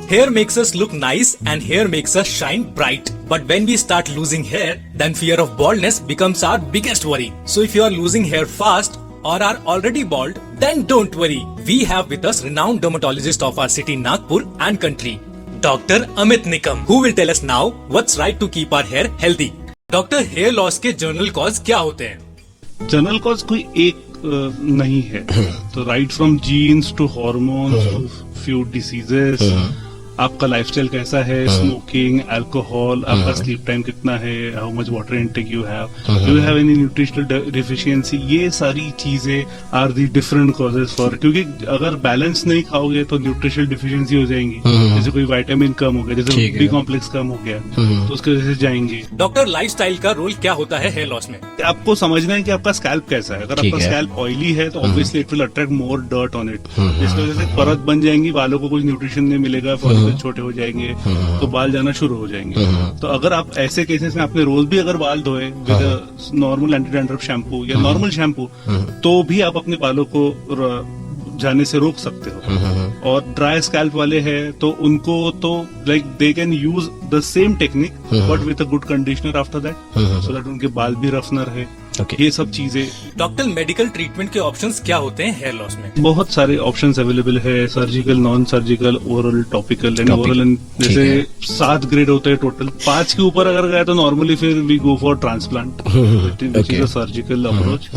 Hair makes us look nice and hair makes us shine bright. But when we start losing hair, then fear of baldness becomes our biggest worry. So if you are losing hair fast or are already bald, then don't worry. We have with us renowned dermatologist of our city Nagpur and country, Dr. Amit Nikam, who will tell us now what's right to keep our hair healthy. Doctor, hair loss के general cause क्या होते हैं? General cause कोई एक नहीं है। तो right from genes to hormones to few diseases, आपका लाइफस्टाइल कैसा है, स्मोकिंग, अल्कोहल, आपका स्लीप टाइम कितना है, how much water intake you have any nutritional deficiency, ये सारी चीजें are the different causes for. क्योंकि अगर बैलेंस नहीं खाओगे तो न्यूट्रिशनल डिफिशियंसी हो जाएंगी। जैसे कोई विटामिन कम हो गया, जैसे बी कॉम्प्लेक्स कम हो गया, तो उसकी वजह से जाएंगे। डॉक्टर, लाइफस्टाइल का रोल क्या होता है हेयर लॉस में? आपको समझना है कि आपका स्कैल्प कैसा है। अगर आपका स्कैल्प ऑयली है तो obviously it will attract more dirt on it, जिसकी वजह से परत बन जाएंगी, बालों को कुछ न्यूट्रिशन नहीं मिलेगा, छोटे हो जाएंगे, तो बाल जाना शुरू हो जाएंगे। तो अगर आप ऐसे केसेस में आपने रोज भी अगर बाल धोए with normal anti dandruff shampoo या नॉर्मल शैम्पू, तो भी आप अपने बालों को जाने से रोक सकते हो। और ड्राई स्कैल्प वाले हैं तो उनको तो like they can use the same technique but with a good conditioner after that, so that उनके बाल भी रफ न रहे। ये सब चीजें। डॉक्टर, मेडिकल ट्रीटमेंट के ऑप्शंस क्या होते हैं हेयर लॉस में? बहुत सारे ऑप्शंस अवेलेबल है, surgical, non surgical, oral, topical and oral. जैसे 7 ग्रेड होते हैं टोटल। 5 के ऊपर अगर गए तो नॉर्मली फिर we go for transplant, which is a surgical approach.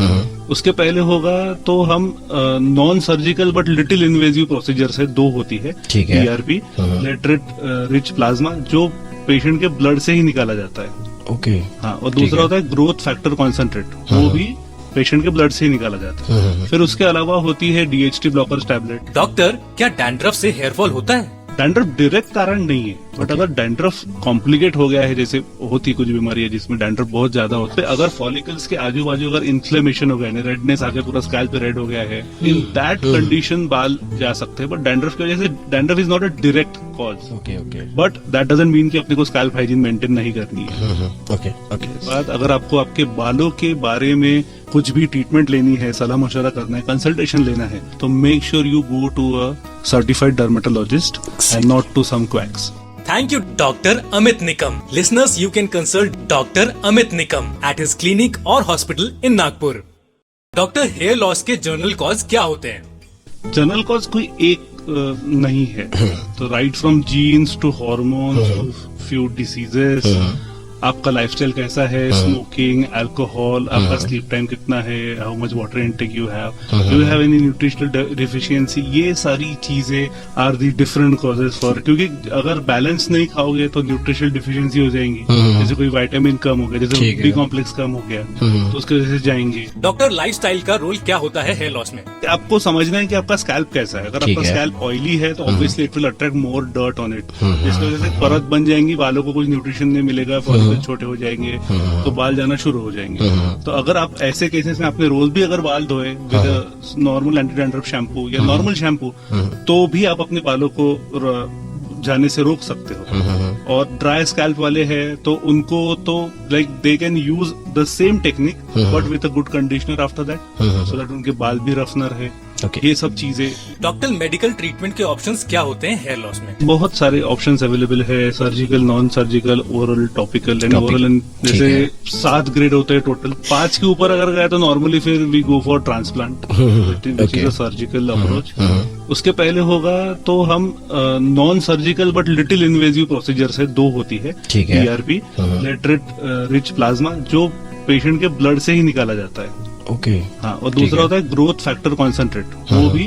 उसके पहले होगा तो हम non surgical but little invasive procedure से 2 होती है, PRP, प्लेटलेट रिच प्लाज्मा, जो पेशेंट के ब्लड से ही निकाला जाता है। हाँ, और दूसरा होता है ग्रोथ फैक्टर कॉन्सेंट्रेट, वो भी पेशेंट के ब्लड से ही निकाला जाता है। फिर उसके अलावा होती है DHT ब्लॉकर्स टैबलेट। डॉक्टर, क्या डैंड्रफ से हेयर फॉल होता है? डैंड्रफ डायरेक्ट कारण नहीं है, बट अगर डैंड्रफ कॉम्प्लिकेट हो गया है, जैसे होती कुछ बीमारी है जिसमें डैंड्रफ बहुत ज्यादा होता है, अगर फॉलिकल्स के आजू बाजू अगर इन्फ्लेमेशन हो गया है, रेडनेस आके पूरा स्कैल्प पे रेड हो गया है, इन दैट कंडीशन बाल जा सकते हैं। बट डैंड्रफ की वजह से dandruff is not a direct cause, but that doesn't mean कि अपने को स्कैल्प हाइजीन मेंटेन नहीं करनी है। बात अगर आपको आपके बालों के बारे में कुछ भी ट्रीटमेंट लेनी है, सलाह मशवरा करना है, कंसल्टेशन लेना है, तो make sure you go to a certified dermatologist and not to some quacks. Thank you, Dr. Amit Nikam. Listeners, you can consult Dr. Amit Nikam at his clinic or hospital in Nagpur. Doctor, hair loss के general cause क्या होते हैं? General cause कोई एक नहीं है। तो right from genes to hormones to few diseases, आपका लाइफस्टाइल कैसा है, स्मोकिंग, अल्कोहल, आपका स्लीप टाइम कितना है, how much water intake you have any nutritional deficiency, ये सारी चीजें are the different causes for. क्योंकि अगर बैलेंस नहीं खाओगे तो न्यूट्रिशनल डिफिशियंसी हो जाएंगी। जैसे कोई विटामिन कम हो गया, जैसे बी कॉम्प्लेक्स कम हो गया, तो उसकी वजह से जाएंगे। डॉक्टर, लाइफस्टाइल का रोल क्या होता है हेयर लॉस में? आपको समझना है कि आपका स्कैल्प कैसा है। अगर आपका स्कैल्प ऑयली है तो obviously it will attract more dirt on it, जिसकी वजह से परत बन जाएंगी, बालों को कुछ न्यूट्रिशन नहीं मिलेगा, छोटे हो जाएंगे, तो बाल जाना शुरू हो जाएंगे। तो अगर आप ऐसे केसेस में आपने रोज भी अगर बाल धोए with normal anti dandruff shampoo या नॉर्मल शैम्पू, तो भी आप अपने बालों को जाने से रोक सकते हो। और ड्राई स्कैल्प वाले हैं तो उनको तो like they can use the same technique but with a good conditioner after that, so that उनके बाल भी रफ न रहे। ये सब चीजें। डॉक्टर, मेडिकल ट्रीटमेंट के ऑप्शंस क्या होते हैं हेयर लॉस में? बहुत सारे ऑप्शंस अवेलेबल है, surgical, non surgical, oral, topical and oral. जैसे 7 ग्रेड होते हैं टोटल। 5 के ऊपर अगर गए तो नॉर्मली फिर we go for transplant, which is a surgical approach. उसके पहले होगा तो हम non surgical but little invasive procedure से 2 होती है, PRP, प्लेटलेट रिच प्लाज्मा, जो पेशेंट के ब्लड से ही निकाला जाता है। हाँ, और दूसरा होता है ग्रोथ फैक्टर कॉन्सेंट्रेट, वो भी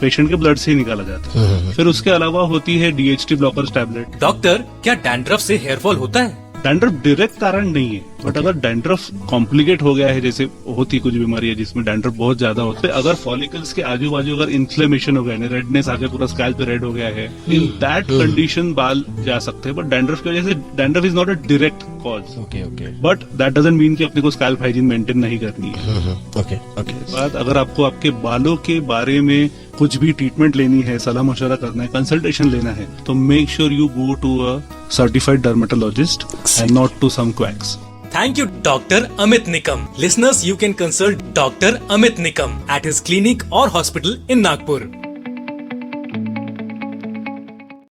पेशेंट के ब्लड से ही निकाला जाता है। फिर उसके अलावा होती है DHT ब्लॉकर्स टैबलेट। डॉक्टर, क्या डैंड्रफ से हेयर फॉल होता है? डैंड्रफ डायरेक्ट कारण नहीं है, बट अगर डैंड्रफ कॉम्प्लिकेट हो गया है, जैसे होती कुछ बीमारी है जिसमें डैंड्रफ बहुत ज्यादा होता है, अगर फॉलिकल्स के आजू बाजू अगर इन्फ्लेमेशन हो गया है, रेडनेस आके पूरा स्कैल्प पे रेड हो गया है, इन दैट कंडीशन बाल जा सकते हैं। बट डैंड्रफ की वजह से dandruff is not a direct cause, but that doesn't mean कि अपने को स्कैल्प हाइजीन मेंटेन नहीं करनी है। बात अगर आपको आपके बालों के बारे में कुछ भी ट्रीटमेंट लेनी है, सलाह मशवरा करना है, कंसल्टेशन लेना है, तो make sure you go to a certified dermatologist and not to some quacks. Thank you, Dr. Amit Nikam. Listeners, you can consult Dr. Amit Nikam at his clinic or hospital in Nagpur.